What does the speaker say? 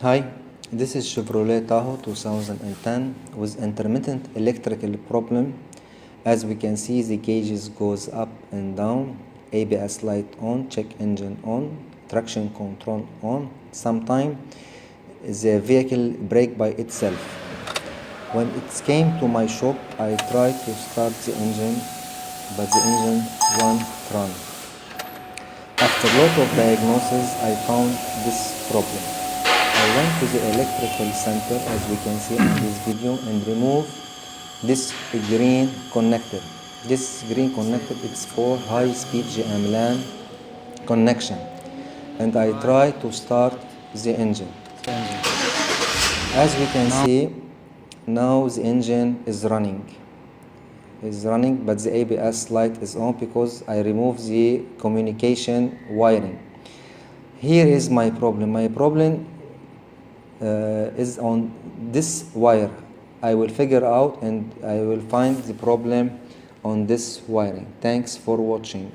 Hi, this is Chevrolet Tahoe 2010 with intermittent electrical problem. As we can see, the gauges goes up and down, ABS light on, check engine on, traction control on. Sometimes the vehicle brake by itself. When it came to my shop, I tried to start the engine, but the engine won't run. After a lot of diagnosis, I found this problem. I went to the electrical center, as we can see in this video, and remove this green connector. This green connector is for high-speed GM LAN connection, and I try to start the engine. As we can see, now the engine is running, but the ABS light is on because I removed the communication wiring. Here is my problem. My problem is on this wire. I will figure out and I will find the problem on this wiring. Thanks for watching.